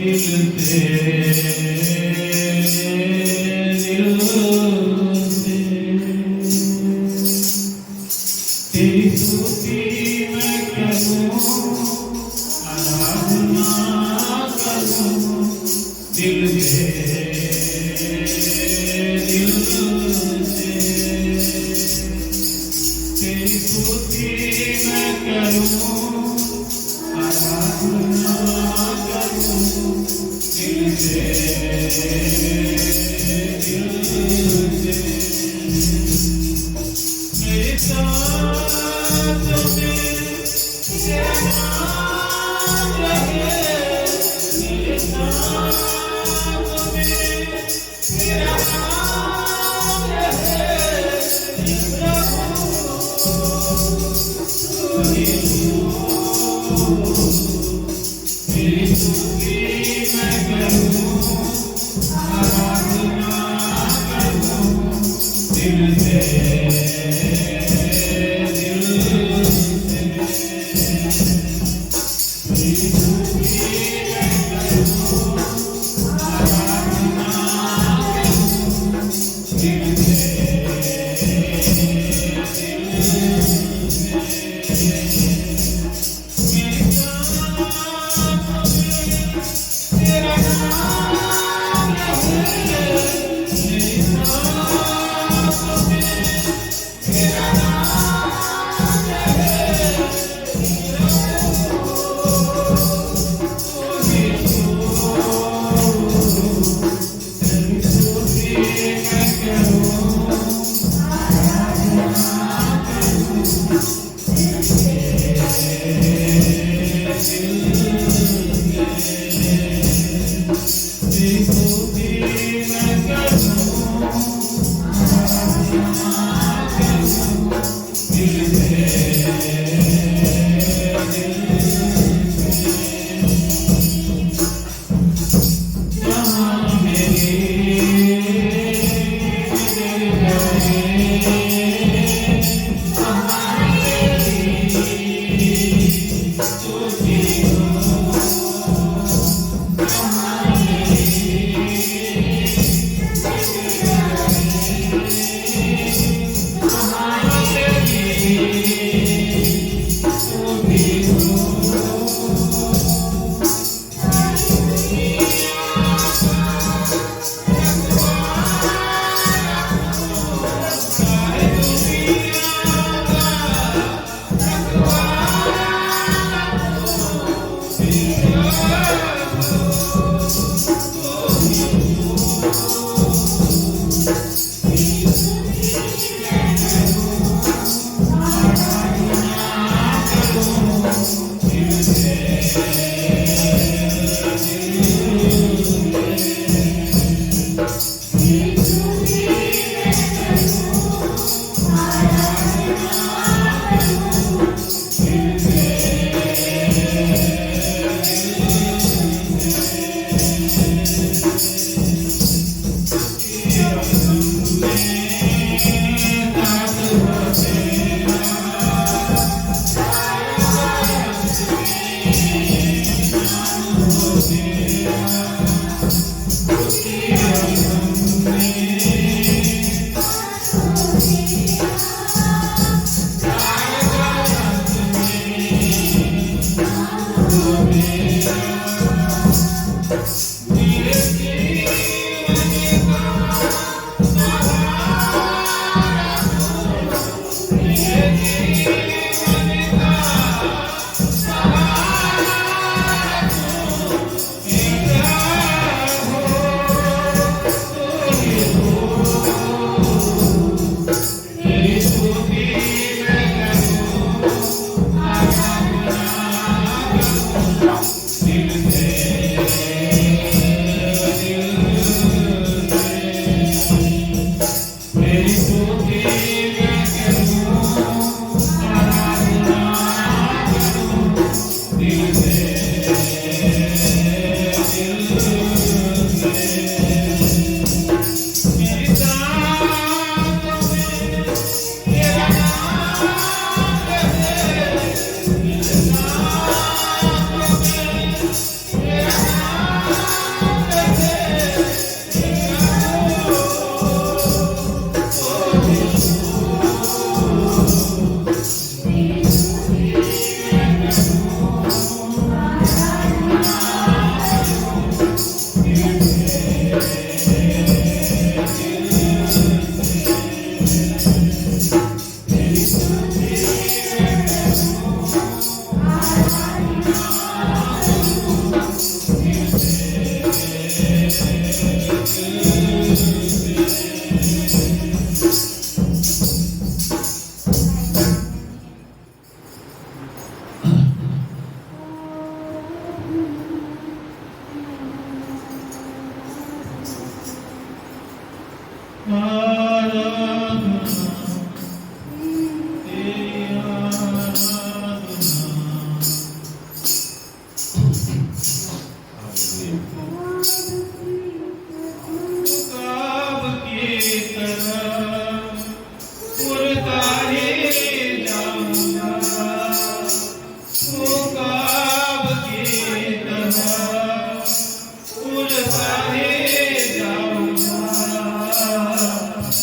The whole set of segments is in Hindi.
दिल से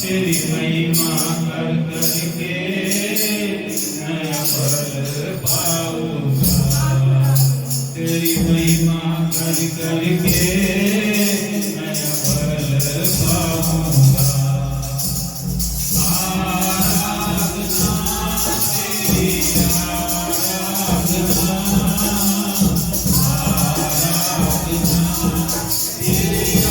तेरी महिमा कर करके नया फल पाऊंगा। तेरी महिमा कर करके नया फल पाऊंगा। आराधना तेरी आराधना, आराधना तेरी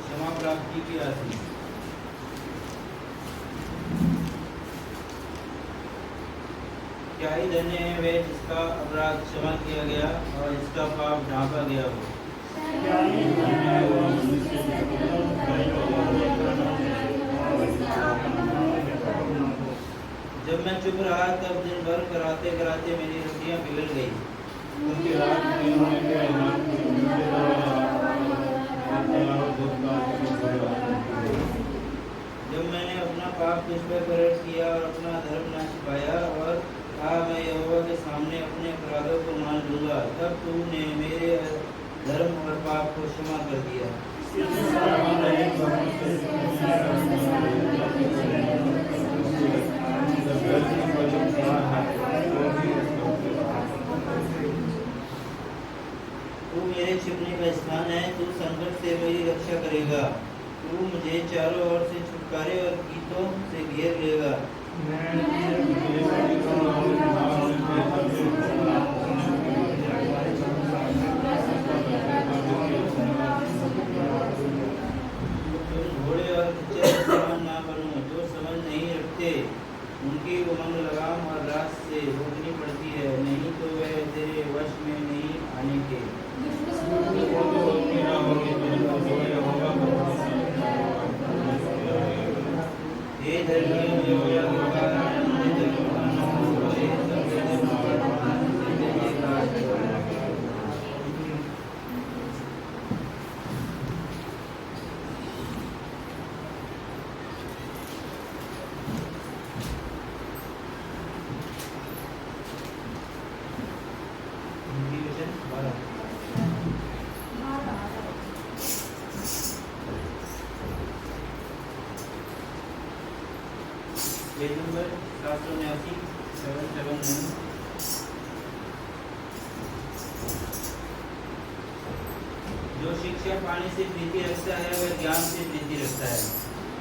क्षमा प्राप्ति की राशि। क्या ही धन्य है वे जिसका अपराध क्षमा किया गया और जिसका पाप ढांपा गया हो। जब मैं चुप रहा तब दिन भर कराते कराते मेरी हड्डियां पिघल गई। जब मैंने अपना पाप तुझ पर प्रकट किया और अपना धर्म न छिपाया और कहा मैं यहोवा के सामने अपने अपराधों को मान लूंगा, तब तूने मेरे धर्म और पाप को क्षमा कर दिया। तू मेरे छिपने का स्थान है, तू संकट से मेरी रक्षा करेगा। तू मुझे चारों ओर से छुटकारे और कीटों से घेर लेगा। घोड़े और खच्चर के समान ना बनूं, जो समझ नहीं रखते उनकी उमंग लगाम और रात से रोकनी पड़ती है, नहीं तो वे तेरे वश में नहीं आने के। हे धर्मियों, यहोवा के कारण मुझे पेज नंबर 779 779। जो शिक्षा पाने से प्रीति रखता है वह ज्ञान से प्रीति रखता है,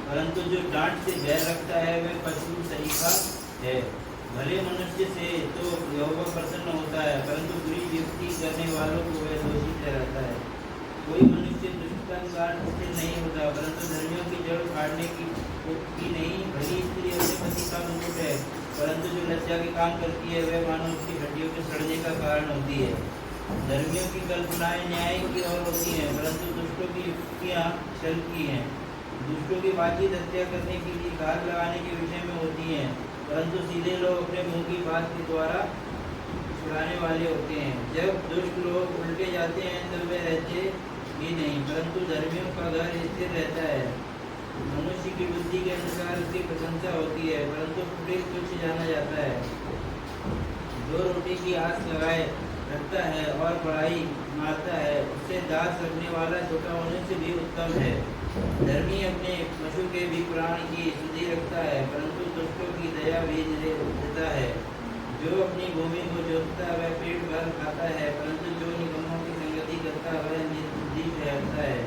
परंतु जो डांट से बैर रखता है वह पशु सरीखा है। भले मनुष्य से तो यहोवा प्रसन्न होता है, परंतु बुरी युक्ति करने वालों को वह दोषी ठहराता है। कोई मनुष्य दुष्टता के कारण स्थिर नहीं होता, परंतु धर्मियों की जड़ उखाड़ने की नहीं। भली स्त्री अपने पति का मुकुट है, परंतु जो लज्जा के काम करती है वह मानो उसकी हड्डियों के सड़ने का कारण होती है। धर्मियों की कल्पनाएं न्याय की ओर होती हैं, परंतु दुष्टों की युक्तियां छल की हैं। दुष्टों की बातचीत हत्या करने के लिए घात लगाने के विषय में होती हैं, परंतु सीधे लोग अपने मुंह की बात के द्वारा छुड़ाने वाले होते हैं। जब दुष्ट लोग उल्टे जाते हैं तब वे रहते भी नहीं, परंतु धर्मियों का घर स्थिर रहता है। मनुष्य की बुद्धि के अनुसार उसकी प्रशंसा होती है, परंतु तुच्छ जाना जाता है। जो रोटी की आस लगाए रखता है और बड़ाई मारता है, उससे दास रखने वाला छोटा मनुष्य भी उत्तम है। धर्मी अपने पशु के भी प्राण की सुधि रखता है, परंतु दुष्टों की दया भी देता है। जो अपनी भूमि को जोतता है वह पेट भर खाता है, परंतु जो निगमों की संगति करता है वह निर्बुद्धि ठहरता है।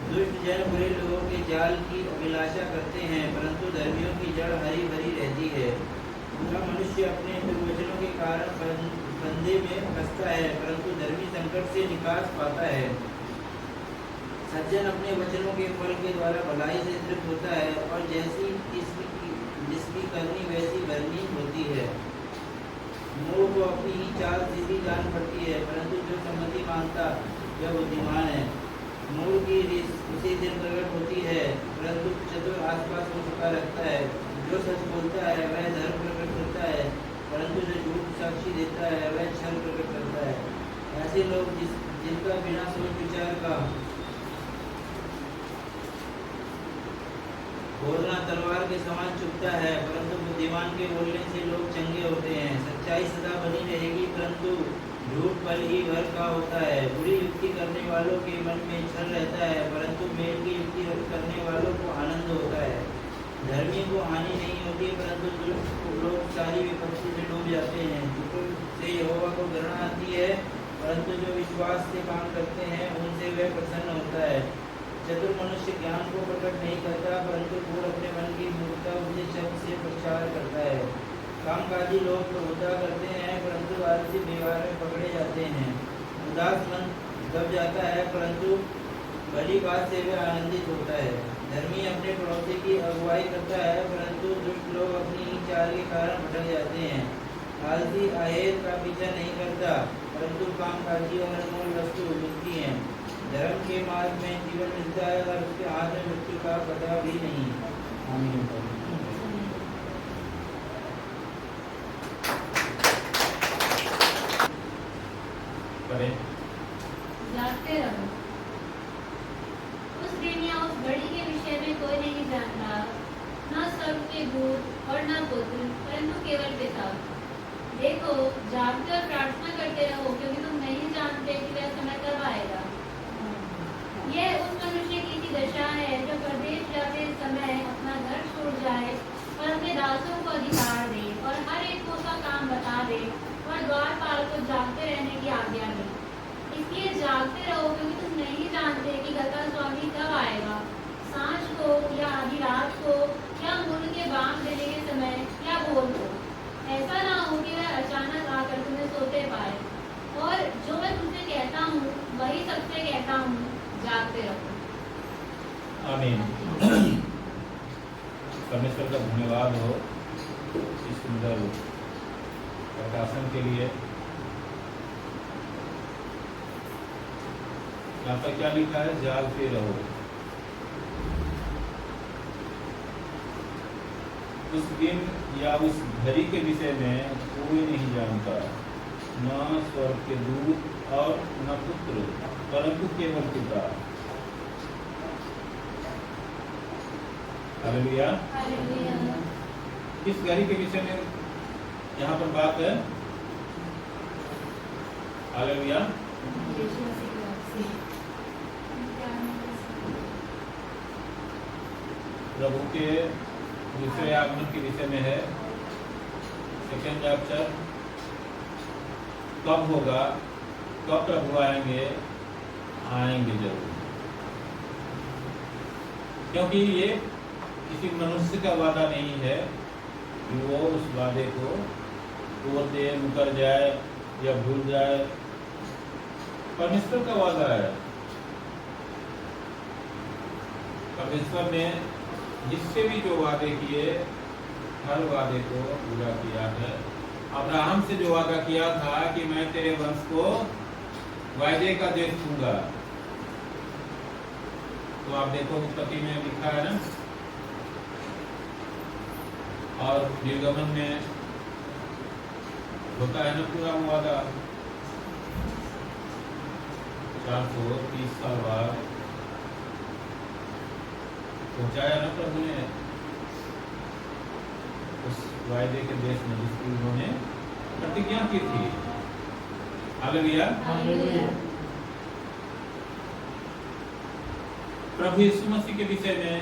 दुष्ट जन बुरे लोगों के जाल की अभिलाषा करते हैं, परंतु धर्मियों की जड़ हरी भरी रहती है। बुरा मनुष्य अपने दुर्वचनों के कारण फंदे में फंसता है, परंतु धर्मी संकट से निकास पाता है। सज्जन अपने वचनों के फल के द्वारा भलाई से तृप्त होता है, और जैसी जिसकी करनी वैसी भरनी होती है। मूढ़ को अपनी ही चाल सीधी जान पड़ती है, परंतु जो सम्मति मानता वह बुद्धिमान है। मूढ़ की रीस उसी दिन प्रकट होती है, परंतु चतुर आसपास हो चुका रखता है। जो सच बोलता है वह धर्म प्रकट करता है, परंतु जो झूठ साक्षी देता है वह छल प्रकट करता है। ऐसे लोग जिनका बिना सोच विचार का बोलना तलवार के समान चुभता है, परंतु बुद्धिमान के बोलने से लोग चंगे होते हैं। सच्चाई सदा बनी रहेगी, परंतु झूठ पल ही भर का होता है। बुरी युक्ति करने वालों के मन में छल रहता है, परंतु मेल की युक्ति करने वालों को आनंद होता है। धर्मी को हानि नहीं होती, परंतु दुष्ट लोग सारी विपत्ति से डूब जाते हैं। झूठों से यहोवा को घृणा आती है, परंतु जो विश्वास से काम करते हैं उनसे वह प्रसन्न होता है। चतुर मनुष्य ज्ञान को प्रकट नहीं करता, परंतु मूढ़ अपने मन की मूर्खता उपदेश शब्द से प्रचार करता है। कामकाजी लोग प्रभुता करते हैं, परंतु आलसी व्यवहार में पकड़े जाते हैं। उदास मन दब जाता है, परंतु भली बात से वह आनंदित होता है। धर्मी अपने पड़ोसी की अगुवाई करता है, परंतु दुष्ट लोग अपनी ही चाल के कारण भटक जाते हैं। आलसी अहेर का पीछा नहीं करता, परंतु कामकाजी और अनमोल वस्तु मिलती हैं। धर्म के मार्ग में जीवन मिलता है, और उसके हाथ में मृत्यु का पता भी नहीं। आमीन। जागते रहो। उस दिन या उस घड़ी के विषय में कोई नहीं जानता, न स्वर्ग के दूत और न पुत्र, परंतु केवल पिता। देखो, जागते और प्रार्थना करते रहो, क्योंकि तुम नहीं जानते कि वह समय कब आएगा। यह उस मनुष्य की सी दशा है जो परदेश जाते समय अपना घर छोड़ जाए और अपने दासों को अधिकार दे और हर एक को उसका काम बता दे और द्वारपाल को जागते रहने की आज्ञा दे। इसलिए जागते रहो, क्योंकि तुम नहीं जानते कि घर का स्वामी कब आएगा, सांझ को या आधी रात को या मुड़ के बांग देने के समय या भोर को। ऐसा ना हो कि वह अचानक आकर तुम्हें सोते पाए। और जो मैं तुमसे कहता हूँ वही सबसे कहता हूँ, जागते रहो। आमीन। परमेश्वर का धन्यवाद हो इस सुंदर प्रकाशन के लिए। यहाँ पर क्या लिखा है? जागते रहो। उस दिन या उस घड़ी के विषय में कोई नहीं जानता, न स्वर्ग के दूत और न पुत्र, परंतु केवल पिता। हालेलुया। हालेलुया। किस घड़ी के विषय में यहाँ पर बात है? हालेलुया। प्रभु के दूसरे आगमन के विषय में है। सेकेंड चैप्टर, कब होगा, कब प्रभु आएंगे? आएंगे जरूर, क्योंकि ये किसी मनुष्य का वादा नहीं है कि वो उस वादे को तोड़ दे, मुकर जाए या भूल जाए। परमेश्वर का वादा है। परमेश्वर ने जिससे भी जो वादे किए, हर वादे को पूरा किया है। अब्राहम से जो वादा किया था कि मैं तेरे वंश को वायदे का देश दूंगा, तो आप देखो उत्पत्ति में लिखा है ना, और निर्गमन में होता है ना पूरा वादा। 430 साल बाद पहुंचाया ना प्रभु ने उस वायदे के देश में, जिसकी उन्होंने प्रतिज्ञा की थी। हालेलुया। हालेलुया। प्रभु यीशु मसीह के विषय में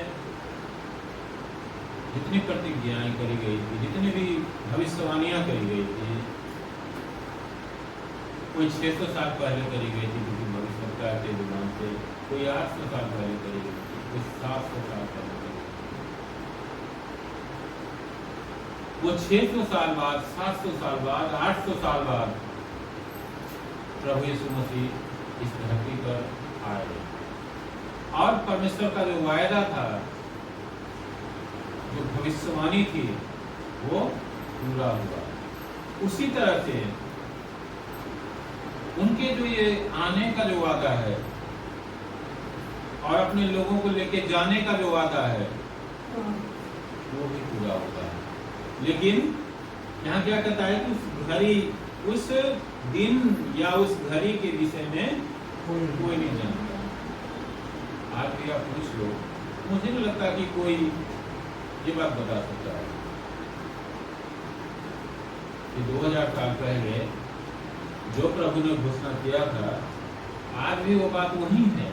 जितनी प्रतिज्ञाएं करी गई थी, जितनी भी भविष्यवाणियां करी गई थी, कोई 600 साल पहले करी गई थी किसी भविष्यवक्ता के जुबान से, कोई 800 साल पहले करी गई थी, कोई 700 साल पहले करी गई थी। वो 600 साल बाद, 700 साल बाद, 800 साल बाद प्रभु यीशु मसीह इस धरती पर आए और परमेश्वर का जो वायदा था, जो भविष्यवाणी थी, वो पूरा हुआ। उसी तरह से उनके जो ये आने का जो वादा है और अपने लोगों को लेके जाने का जो वादा है, वो भी पूरा होगा। लेकिन यहाँ क्या कहता है कि उस घड़ी, उस दिन या उस घड़ी के विषय में कोई नहीं जानता। आज भी आप पूछ लो, मुझे नहीं लगता कि कोई ये बात बता सकता है कि 2000 साल पहले जो प्रभु ने घोषणा किया था, आज भी वो बात वही है।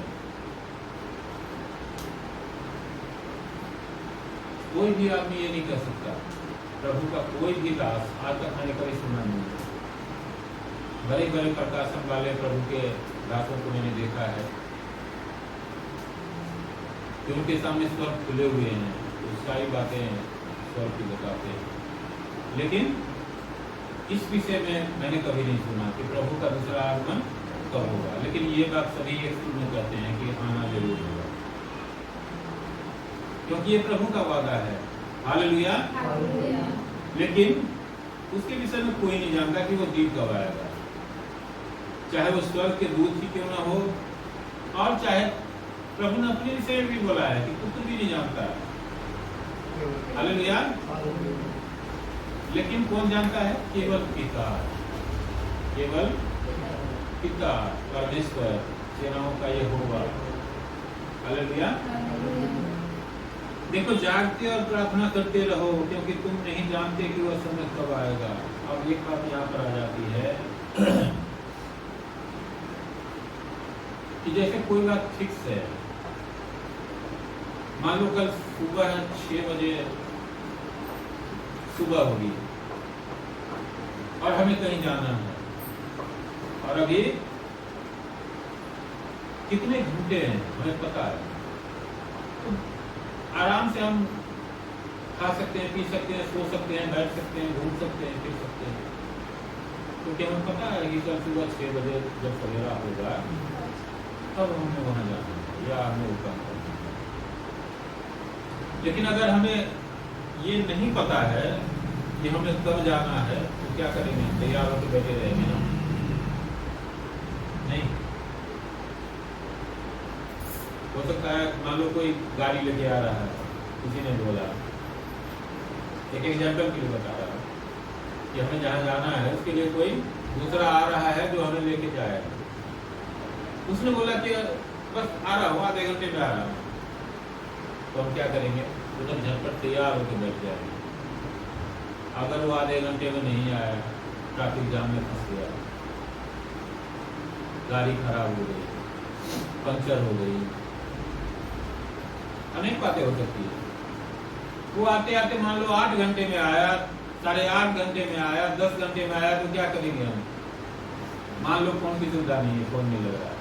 कोई भी आदमी ये नहीं कह सकता। प्रभु का कोई भी दास आज तक मैंने कभी सुना नहीं है। बड़े बड़े प्रकाशन वाले प्रभु के दासों को मैंने देखा है कि उनके सामने स्वर्ग खुले हुए हैं, तो सारी बातें स्वर्ग की बताते हैं। लेकिन इस विषय में मैंने कभी नहीं सुना कि प्रभु का दूसरा आगमन कब होगा। लेकिन ये बात सभी एक सुर में कहते हैं कि आना जरूर होगा, क्योंकि ये प्रभु का वादा है। हालेलुया। हालेलुया। लेकिन उसके विषय में कोई नहीं जानता कि वो दिन कब आएगा, चाहे वो स्वर्ग के दूत ही क्यों ना हो, और चाहे प्रभु ने अपने विषय में भी बोला है कि पुत्र भी नहीं जानता। हालेलुया। लेकिन कौन जानता है? केवल पिता, केवल पिता परमेश्वर, सेनाओं का यहोवा। हालेलुया। देखो, जागते और प्रार्थना करते रहो, क्योंकि तुम नहीं जानते कि वह समय कब आएगा। अब एक बात यहाँ पर आ जाती है कि जैसे कोई बात फिक्स है, मान लो कल सुबह 6 बजे सुबह होगी और हमें कहीं जाना है, और अभी कितने घंटे हैं हमें पता है, तो आराम से हम खा सकते हैं, पी सकते हैं, सो सकते हैं, बैठ सकते हैं, घूम सकते हैं, फिर सकते हैं, क्योंकि हमें पता है कि कल सुबह 6 बजे जब सवेरा होगा तब हमें वहां जाना है या हमें वो काम करना है। लेकिन अगर हमें ये नहीं पता है कि हमें कब जाना है, तो क्या करेंगे? तैयार होकर बैठे रहेंगे ना? नहीं। हो सकता है मान लो कोई गाड़ी लेके आ रहा है, किसी ने बोला, एक एग्जाम्पल के लिए बता रहा हूँ कि हमें जहाँ जाना है उसके लिए कोई दूसरा आ रहा है जो हमें लेके जाएगा। उसने बोला कि बस आ रहा हूँ, आधे घंटे में आ रहा हूँ, तो हम क्या करेंगे? उधर झटपट तैयार होकर बैठ जाएंगे। अगर वो आधे घंटे में नहीं आया, ट्रैफिक जाम में फंस गया, गाड़ी खराब हो गई, पंचर हो गई, अनेक बातें हो सकती है। वो आते आते मान लो 8 घंटे में आया, 8.5 घंटे में आया, 10 घंटे में आया, तो क्या करेंगे हम? मान लो फोन की सुविधा नहीं है, फोन नहीं लग रहा,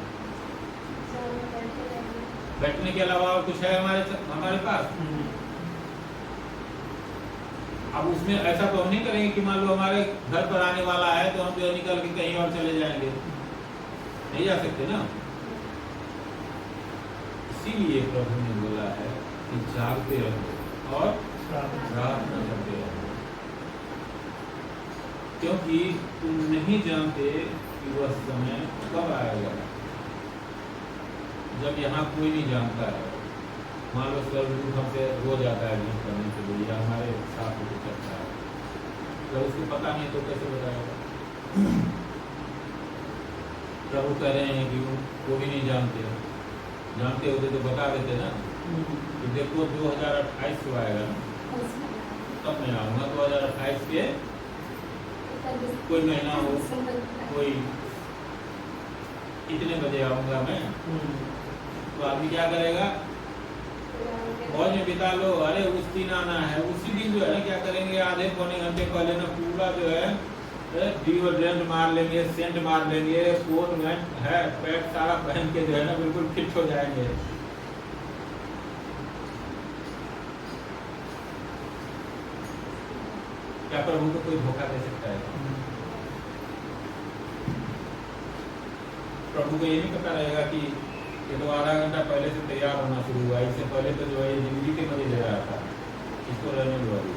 बैठने के अलावा और कुछ है हमारे पास? अब उसमें ऐसा तो हम नहीं करेंगे कि मान लो हमारे घर पर आने वाला है तो हम जो निकल के कहीं और चले जाएंगे, नहीं जा सकते ना। इसीलिए प्रभु ने बोला है कि जागते रहो और प्रार्थना करते रहो, क्योंकि तुम नहीं जानते कि वह समय कब आएगा। जब यहाँ कोई नहीं जानता है, मान लो स्वर्गदूत हमसे रोज आता है भेंट करने के लिए या हमारे साथ होकर चलता है, जब उसको पता नहीं तो कैसे बताएगा? प्रभु कह रहे हैं कि वो भी नहीं जानते, जानते होते तो बता देते ना कि देखो 2028 को आएगा ना, तब मैं आऊँगा 2028 के कोई महीना हो, कोई इतने बजे आऊंगा मैं, तो आदमी क्या करेगा, फौज में बिता लो, अरे उस दिन आना है, उसी दिन जो है ना क्या करेंगे, आधे पौने घंटे पहले ना पूरा जो है डिओड्रेंट मार लेंगे, सेंट मार लेंगे, कोट में है पैंट सारा पहन के जो है ना बिल्कुल फिट हो जाएंगे। क्या प्रभु को कोई धोखा दे सकता है? प्रभु को ये नहीं पता रहेगा कि ये तो आधा घंटा पहले से तैयार होना शुरू हुआ, इससे पहले तो जो है ये जिंदगी के मजे ले रहा था, इसको रहने दो अभी।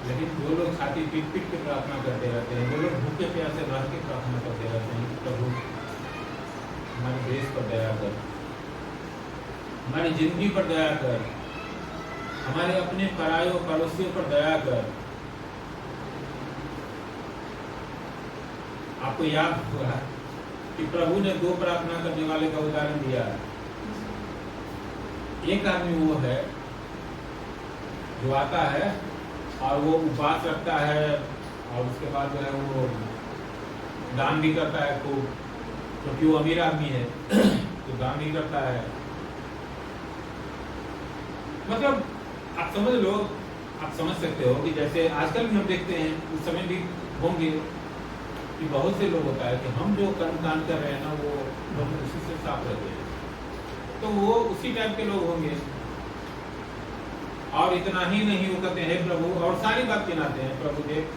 लेकिन जो लोग छाती पीट पीट के प्रार्थना करते रहते हैं, जो लोग भूखे प्यासे रह के प्रार्थना करते रहते हैं, प्रभु हमारे देश पर दया कर, हमारी जिंदगी पर दया कर, हमारे अपने परायों पड़ोसियों पर दया कर। आपको याद होगा कि प्रभु ने दो प्रार्थना करने वाले का उदाहरण दिया। एक आदमी वो है जो आता है और वो उपवास रखता है और उसके बाद जो है वो दान भी करता है खूब, क्योंकि वो अमीर आदमी है तो दान भी करता है। मतलब आप समझ लो, आप समझ सकते हो कि जैसे आजकल भी हम देखते हैं, उस समय भी होंगे कि बहुत से लोग होता है कि हम जो कर्म कांड कर रहे हैं ना वो हम उसी से साफ रहते हैं, तो वो उसी टाइप के लोग होंगे। और इतना ही नहीं, वो कहते हैं प्रभु, और सारी बात गिनाते हैं, प्रभु देख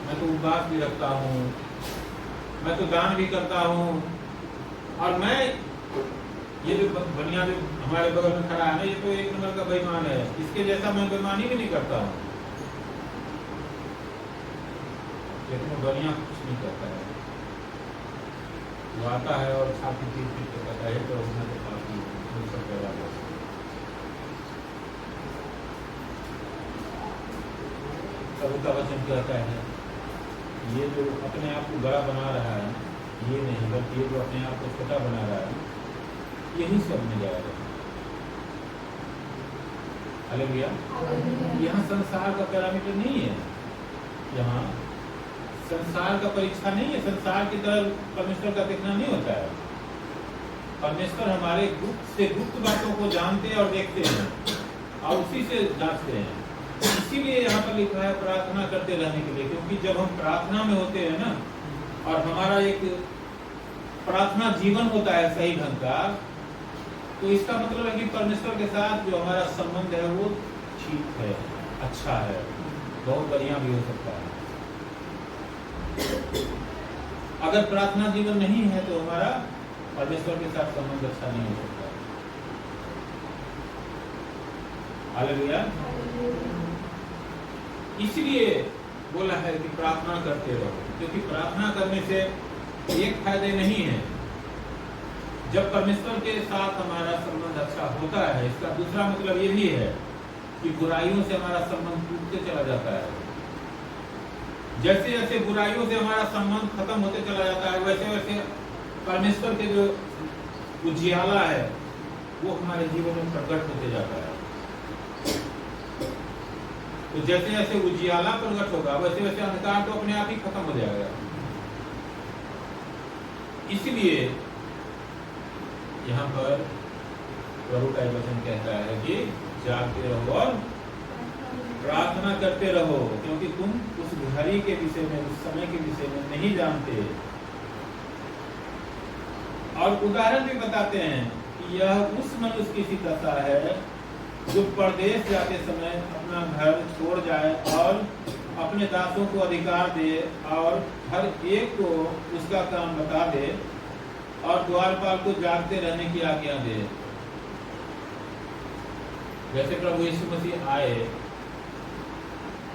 मैं तो उपवास भी रखता हूँ, मैं तो दान भी करता हूँ, और मैं ये जो बनिया जो हमारे बगल में खड़ा है ना, ये तो एक नंबर का बेईमान है, इसके जैसा मैं बेईमानी भी नहीं करता हूँ। लेकिन वो बनिया कुछ नहीं करता है, वो आता है और छाती पीट पीट के कहता है तो उसने तो काफी सब पैदा कर। प्रभु का वचन कहता है ये जो अपने आप को बड़ा बना रहा है, ये नहीं, बल्कि ये जो अपने आप को छोटा बना रहा है, यही सब में जाएगा। हालेलुया। यहाँ संसार का पैरामीटर नहीं है, यहाँ संसार का परीक्षा नहीं है, संसार की तरह परमेश्वर का देखना नहीं होता है। परमेश्वर हमारे गुप्त से गुप्त बातों को जानते और देखते हैं और उसी से जांचते हैं। इसीलिए यहाँ पर लिखा है प्रार्थना करते रहने के लिए, क्योंकि जब हम प्रार्थना में होते हैं ना, और हमारा एक प्रार्थना जीवन होता है सही ढंग का, तो इसका मतलब है कि परमेश्वर के साथ जो हमारा संबंध है वो ठीक है, अच्छा है, बहुत बढ़िया भी हो सकता है। अगर प्रार्थना जीवन नहीं है तो हमारा परमेश्वर के साथ संबंध अच्छा नहीं हो सकता। हालेलुया। इसलिए बोला है कि प्रार्थना करते रहो, क्योंकि प्रार्थना करने से एक फायदे नहीं है। जब परमेश्वर के साथ हमारा संबंध अच्छा होता है, इसका दूसरा मतलब ये भी है कि बुराइयों से हमारा संबंध टूटते चला जाता है। जैसे जैसे बुराइयों से हमारा संबंध खत्म होते चला जाता है, वैसे वैसे परमेश्वर के जो उजियाला है वो हमारे जीवन में प्रकट होते जाता है। तो जैसे जैसे उजियाला प्रकट होगा, वैसे वैसे अंधकार तो अपने आप ही खत्म हो जाएगा। इसलिए यहाँ पर प्रभु का वचन कहता है कि जागते रहो और प्रार्थना करते रहो, क्योंकि तुम उस घड़ी के विषय में, उस समय के विषय में नहीं जानते। और उदाहरण भी बताते हैं कि यह उस मनुष्य की सी दशा है जो परदेश जाते समय अपना घर छोड़ जाए और अपने दासों को अधिकार दे और हर एक को उसका काम बता दे और द्वारपाल को जागते रहने की आज्ञा दे। जैसे प्रभु यीशु मसीह आए,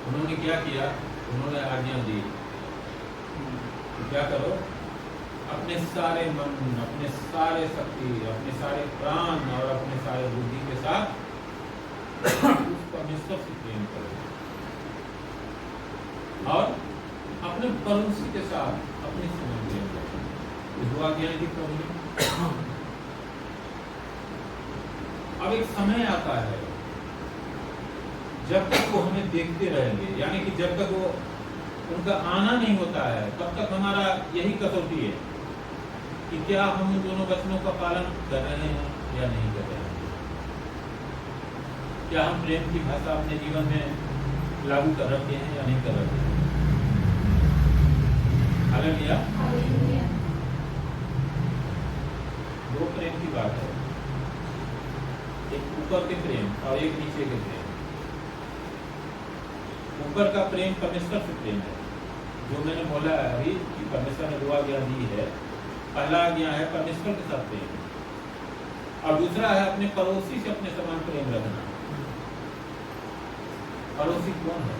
उन्होंने क्या किया? उन्होंने आज्ञा दी तो क्या करो, अपने सारे मन, अपने सारे शक्ति, अपने सारे प्राण और अपने सारे बुद्धि के साथ उस परमेश्वर से प्रेम करो और अपने पड़ोसी के साथ अपने समय प्रेम करो। दुआ क्या है कि प्रभु अब एक समय आता है जब तक वो हमें देखते रहेंगे, यानी कि जब तक वो उनका आना नहीं होता है, तब तक हमारा यही कसौटी है कि क्या हम उन दोनों वचनों का पालन कर रहे हैं या नहीं कर रहे हैं। क्या हम प्रेम की भाषा अपने जीवन में लागू कर रखे हैं या नहीं कर रखे हैं। हालेलुया। हालेलुया। दो प्रेम की बात है, एक ऊपर के प्रेम और एक नीचे के प्रेम। ऊपर का प्रेम परमेश्वर से प्रेम है, जो मैंने बोला है अभी कि परमेश्वर ने 2 आज्ञा दी है। पहला आज्ञा है परमेश्वर के साथ प्रेम और दूसरा है अपने पड़ोसी से अपने समान प्रेम रखना। पड़ोसी कौन है?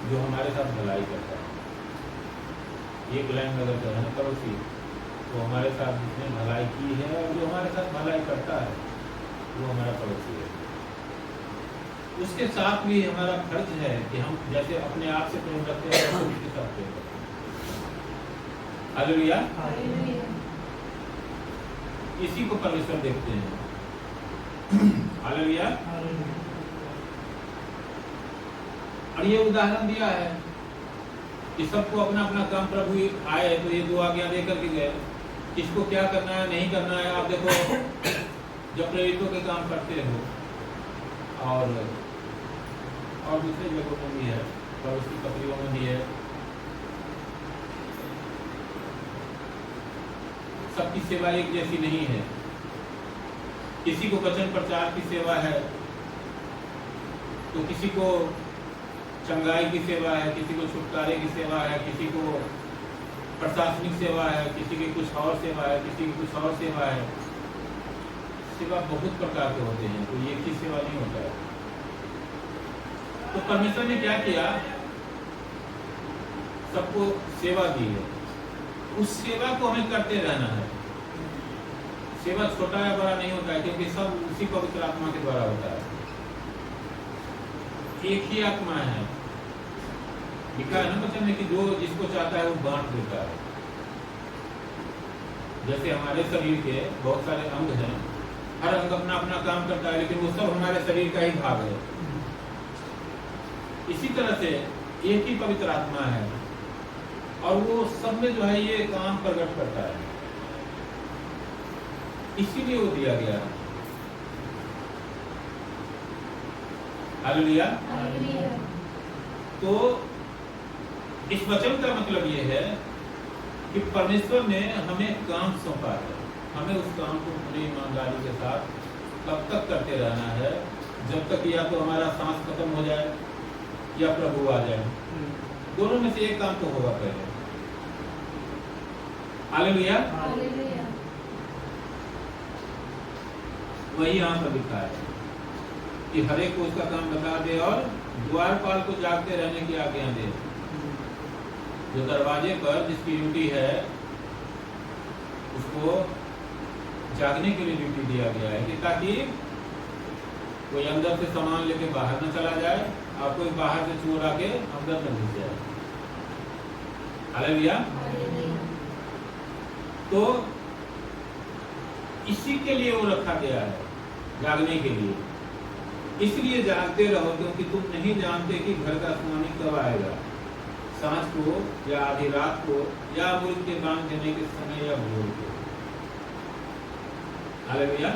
जो हमारे साथ भलाई करता है। एक लाइन अगर कहें पड़ोसी, तो हमारे साथ जिसने भलाई की है और जो हमारे साथ भलाई करता है वो हमारा पड़ोसी है। उसके साथ भी हमारा फर्ज है कि हम जैसे अपने आप से प्रेम रखते हैं वैसे उसके साथ प्रेम रखते हैं। हालेलुया। हालेलुया। इसी को परमेश्वर देखते हैं। हालेलुया। और ये उदाहरण दिया है कि सबको अपना अपना काम प्रभु आए तो ये 2 आज्ञा दे करके गए। किसको क्या करना है नहीं करना है। आप देखो जब प्रेरितों के काम करते हो और दूसरे जगहों में भी है, पड़ोसी पत्रियों में भी है, सबकी सेवा एक जैसी नहीं है। किसी को वचन प्रचार की सेवा है तो किसी को चंगाई की सेवा है, किसी को छुटकारे की सेवा है, किसी को प्रशासनिक सेवा है, किसी की कुछ और सेवा है, किसी की कुछ और सेवा है। सेवा बहुत प्रकार के होते हैं, कोई एक ही सेवा नहीं होता है। तो परमेश्वर ने क्या किया, सबको सेवा दी है, उस सेवा को हमें करते रहना है। सेवा छोटा या बड़ा नहीं होता है, क्योंकि सब उसी पवित्र आत्मा के द्वारा होता है। एक ही आत्मा है, लिखा है ना वचन में कि जो जिसको चाहता है वो बांट देता है। जैसे हमारे शरीर के बहुत सारे अंग हैं, हर अंग अपना अपना काम करता है, लेकिन वो सब हमारे शरीर का ही भाग है। इसी तरह से एक ही पवित्र आत्मा है और वो सब में जो है ये काम प्रकट करता है, इसीलिए वो दिया गया है। हालेलुया। हालेलुया। तो इस वचन का मतलब ये है कि परमेश्वर ने हमें काम सौंपा है, हमें उस काम को पूरी ईमानदारी के साथ तब तक करते रहना है जब तक या तो हमारा सांस खत्म हो जाए या प्रभु आ जाए। दोनों में से एक काम तो होगा पहले। हालेलुया। हालेलुया। वही यहाँ पर लिखा है कि हर एक को उसका काम बता दे और द्वारपाल को जागते रहने की आज्ञा दे। जो दरवाजे पर जिसकी ड्यूटी है उसको जागने के लिए ड्यूटी दिया गया है कि ताकि कोई अंदर से सामान लेके बाहर न चला जाए और कोई बाहर से चोर आके अंदर न घुस जाए। हालेलुया। तो इसी के लिए वो रखा गया है, जागने के लिए। इसलिए जागते रहो क्योंकि तुम नहीं जानते कि घर का स्वामी कब आएगा, सांझ को या आधी रात को या मुल्क के बांध देने के समय या भोर को। हालेलुया।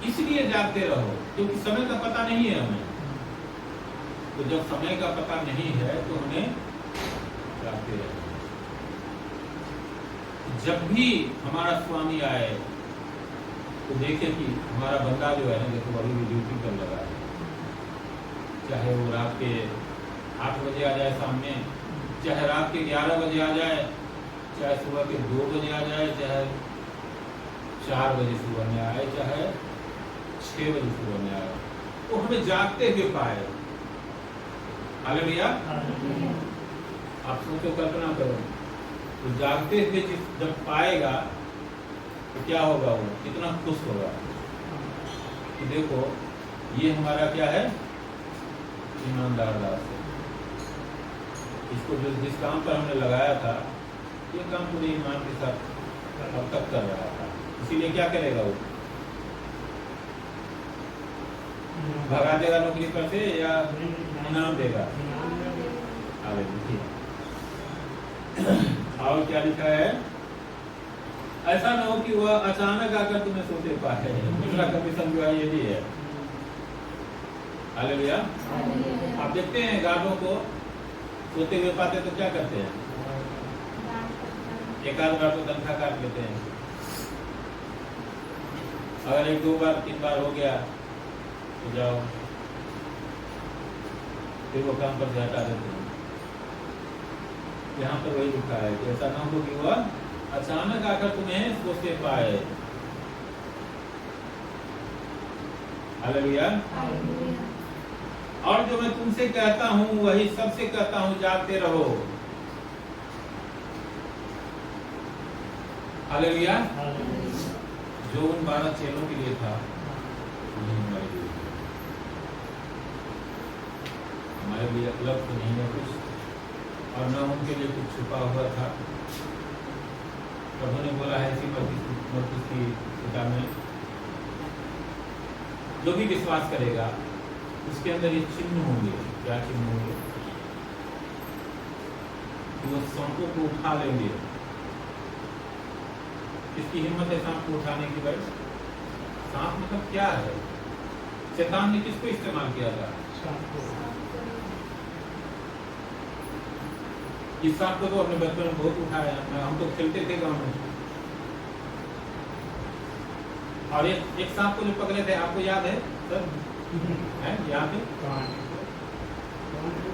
इसलिए जागते रहो क्योंकि समय का पता नहीं है हमें। तो जब समय का पता नहीं है तो हमें जागते रहना। जब भी हमारा स्वामी आए तो देखे कि हमारा बंदा जो है ना, देखो अभी भी ड्यूटी पर लगा है, चाहे वो रात के 8 बजे आ जाए शाम में, चाहे रात के 11 बजे आ जाए, चाहे सुबह के 2 बजे आ जाए, चाहे 4 बजे सुबह में आए, चाहे 6 बजे सुबह में आए, तो हमें जागते हुए पाए। हालेलुया। आप सोचो, कल्पना करो, तो जागते हुए जब पाएगा तो क्या होगा, वो कितना खुश होगा कि देखो ये हमारा क्या है, ईमानदार दास है। इसको जिस काम पर हमने लगाया था ये काम पूरे ईमान के साथ अब तक कर रहा था, इसीलिए क्या करेगा वो, भगा देगा नौकरी पर से या इनाम देगा? और क्या लिखा है? ऐसा ना हो कि वह अचानक आकर तुम्हें सोते पाए। दूसरा कंडीशन जो है ये भी है। हालेलुया। आप देखते हैं गार्डों को सोते हुए पाते तो क्या करते हैं? एक आध बार तो तनख्वाह काट लेते हैं। अगर 1-2 बार 3 बार हो गया तो जाओ, फिर वो काम पर से हटा देते हैं। यहाँ पर वही लिखा है कि ऐसा ना हो कि वह अचानक आकर तुम्हें सोते पाए। हालेलुया। और जो मैं तुमसे कहता हूँ वही सबसे कहता हूँ, जागते रहो। हालेलुया। जो उन 12 चेलों के लिए था हमारे लिए उपलब्ध तो नहीं है कुछ, और न उनके लिए कुछ छुपा हुआ था। प्रभु ने बोला है इसी मत्ती की किताब में, जो भी विश्वास करेगा उसके अंदर ये चिन्ह होंगे। क्या चिन्ह होंगे? वो सांपों को उठा लेंगे। किसकी हिम्मत है सांप को उठाने की? भाई सांप मतलब क्या है? शैतान ने किसको इस्तेमाल किया था? इस सांप को तो अपने बचपन में बहुत उठाया। हम तो खेलते थे गाँव में, और एक सांप को जो पकड़े थे, आपको याद है सर? है याद है?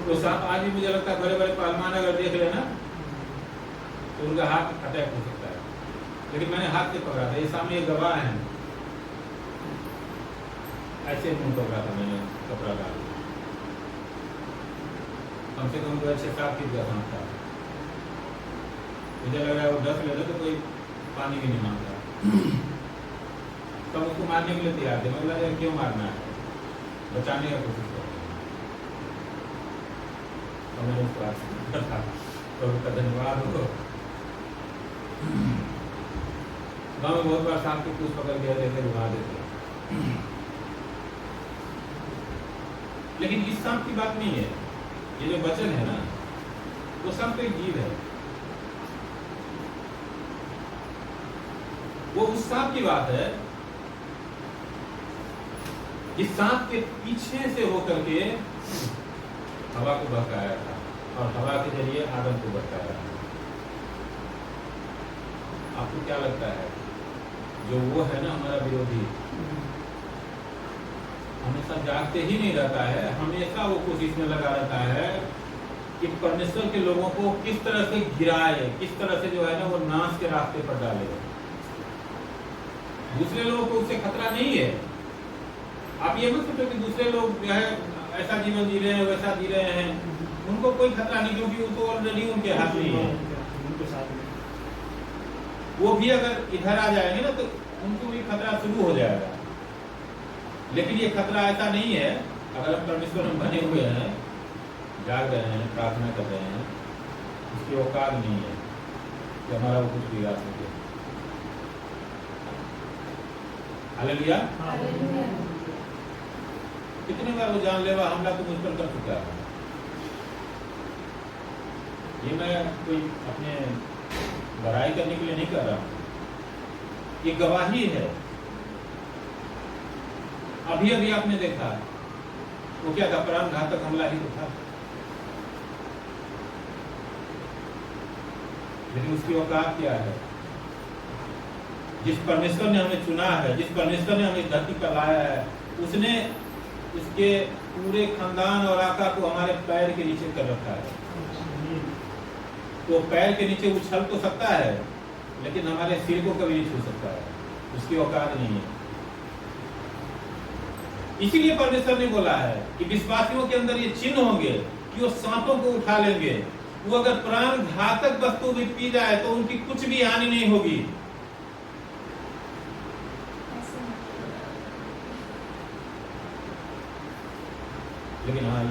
तो सांप आज भी मुझे लगता है बड़े बड़े पहलवान अगर देख लेना तो उनका हाथ अटैक हो सकता है, लेकिन मैंने हाथ से पकड़ा था। ये सामने गवाह है, ऐसे मुंह पकड़ा था मैंने कपड़ा डाल। कम से कम 6-7 फीट का सांप था। मुझे लग रहा है वो 10 लेते तो कोई पानी भी नहीं मांगता। तब उसको मारने के लिए तैयार थे। मतलब क्यों मारना है? बचाने का कोशिश कर। तो मैंने उसको प्रभु का धन्यवाद हो। गाँव में बहुत बार सांप के पूछ पकड़ के देते घुमा देते, लेकिन इस सांप की बात नहीं है। ये जो वचन है ना, वो सांप तो एक जीव है। वो उस सांप की बात है इस सांप के पीछे से होकर के हवा को बहकाया था, और हवा के जरिए आदम को बहकाया था। आपको क्या लगता है, जो वो है ना हमारा विरोधी, हमेशा जागते ही नहीं रहता है, हमेशा वो कोशिश में लगा रहता है कि परमेश्वर के लोगों को किस तरह से गिराए, किस तरह से जो है ना वो नाश के रास्ते पर डाले। दूसरे लोगों को उससे खतरा नहीं है। आप ये मत सोचो कि दूसरे लोग जो है ऐसा जीवन जी रहे हैं, वैसा जी रहे हैं, उनको कोई खतरा नहीं, क्योंकि उनको ऑलरेडी उनके हाथ में है। वो भी अगर इधर आ जाएंगे ना तो उनको भी खतरा शुरू हो जाएगा। लेकिन ये खतरा ऐसा नहीं है। अगर हम परमेश्वर में बने हुए हैं, जाग रहे हैं, प्रार्थना कर रहे हैं, उसकी औकात नहीं है कि हमारा वो कुछ बिगाड़ सके। हालेलुया। कितने बार वो जानलेवा हमला तो मुझ पर कर चुका है। ये मैं कोई अपने बड़ाई करने के लिए नहीं कर रहा हूं, ये गवाही है। अभी अभी आपने देखा वो क्या था, प्राण घातक हमला ही तो था, लेकिन उसकी औकात क्या है? जिस परमेश्वर ने हमें चुना है, जिस परमेश्वर ने हमें धरती पर लाया है, उसने उसके पूरे खानदान और आका को हमारे पैर के नीचे कर रखा है। तो पैर के नीचे उछल तो सकता है, लेकिन हमारे सिर को कभी नहीं छू सकता है। उसकी औकात नहीं है। इसीलिए परमेश्वर ने बोला है कि विश्वासियों के अंदर ये चिन्ह होंगे कि वो सांपों को उठा लेंगे। वो अगर प्राण घातक वस्तु भी पी जाए तो उनकी कुछ भी हानि नहीं होगी। लेकिन हाँ,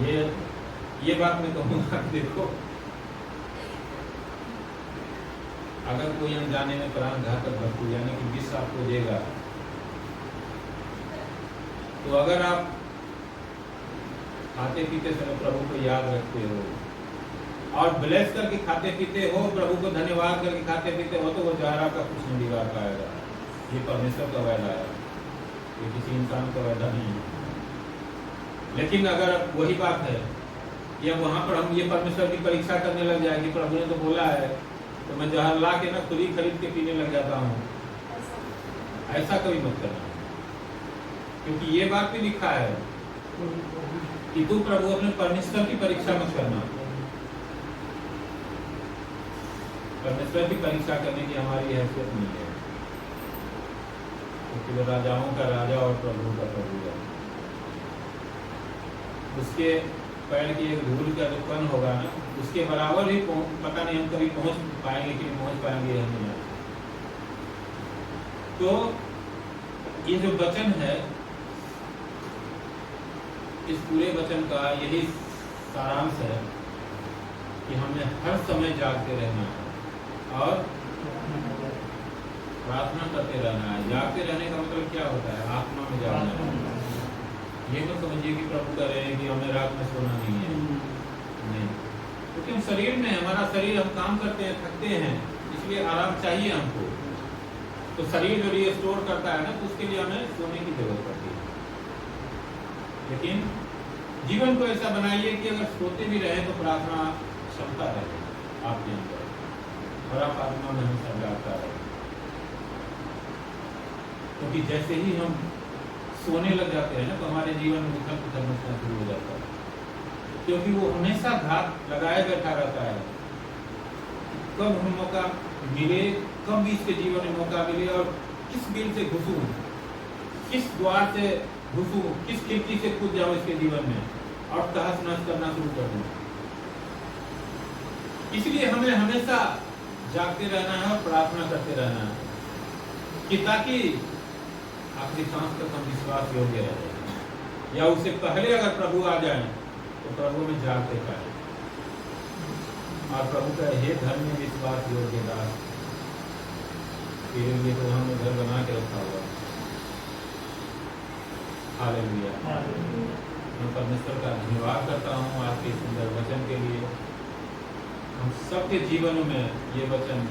ये बात मैं कहूँगा, देखो अगर कोई अनजाने में प्राण घातक वस्तु यानी कि विष आपको देगा, तो अगर आप खाते पीते समय प्रभु को याद रखते हो और ब्लेस करके खाते पीते हो, प्रभु को धन्यवाद करके खाते पीते हो, तो वो जहरा का कुछ नहीं बिगाड़ पाएगा। ये परमेश्वर का वायदा है, ये किसी इंसान का वायदा नहीं है। लेकिन अगर वही बात है कि अब वहाँ पर हम ये परमेश्वर की परीक्षा करने लग जाए कि प्रभु ने तो बोला है, तो मैं जहर ला के ना खुद ही खरीद के पीने लग जाता हूँ, ऐसा कभी मत करना। क्योंकि ये बात भी लिखा है कि तू प्रभु अपने परमेश्वर की परीक्षा मत करना। परमेश्वर की परीक्षा करने की हमारी हैसियत नहीं है, क्योंकि वो राजाओं का राजा और प्रभु का प्रभु है। उसके पैर की एक धूल का जो कण होगा ना, उसके बराबर भी पता नहीं हम कभी पहुंच पाएंगे कि नहीं पहुंच पाएंगे हम नहीं। तो ये जो वचन है, इस पूरे वचन का यही सारांश है कि हमें हर समय जागते रहना है और प्रार्थना करते रहना है। जागते रहने का मतलब क्या होता है? आत्मा में जागना है। ये मत समझिए कि प्रभु कह रहे हैं कि हमें रात में सोना नहीं है, नहीं। क्योंकि हम शरीर में, हमारा शरीर, हम काम करते हैं, थकते हैं, इसलिए आराम चाहिए हमको। तो शरीर जो रिस्टोर करता है ना, तो उसके लिए हमें सोने की जरूरत पड़ती है। लेकिन जीवन को ऐसा बनाइए कि अगर सोते भी रहे तो प्रार्थना क्षमता रहे आपके अंदर और आप आत्मा में हमेशा जागता रहे। क्योंकि जैसे ही हम सोने लग जाते हैं ना, तो हमारे जीवन में उथल पुथल मचना शुरू हो जाता है। क्योंकि वो हमेशा घात लगाए बैठा रहता है, कब हमें मौका मिले, कब भी इसके जीवन में मौका मिले और किस बिल से घुसूं, किस द्वार से घुसूं, किस खिड़की से कूद जाऊं इसके जीवन में और तहस नहस करना शुरू कर दूं। इसलिए हमें हमेशा जागते रहना है और प्रार्थना करते रहना है कि ताकि आखिरी सांस तक हम विश्वास योग्य रहे, या उससे पहले अगर प्रभु आ जाए तो प्रभु में जागते पाए और प्रभु का हे धर्म में विश्वास योग्य दास, तेरे लिए तो हमने घर बना के रखा हुआ। हालेलुया। मैं परमेश्वर का धन्यवाद करता हूँ आपके सुंदर वचन के लिए। हम सबके जीवनों में ये वचन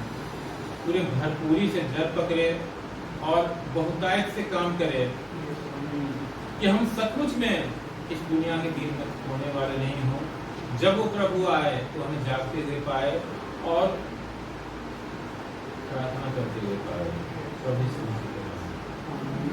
पूरे भरपूरी से जड़ पकड़े और बहुतायत से काम करे कि हम सचमुच में इस दुनिया के दिन में होने वाले नहीं हों। जब वो प्रभु आए तो हमें जागते हुए पाए और प्रार्थना करते हुए पाए। प्रभु यीशु मसीह के नाम में।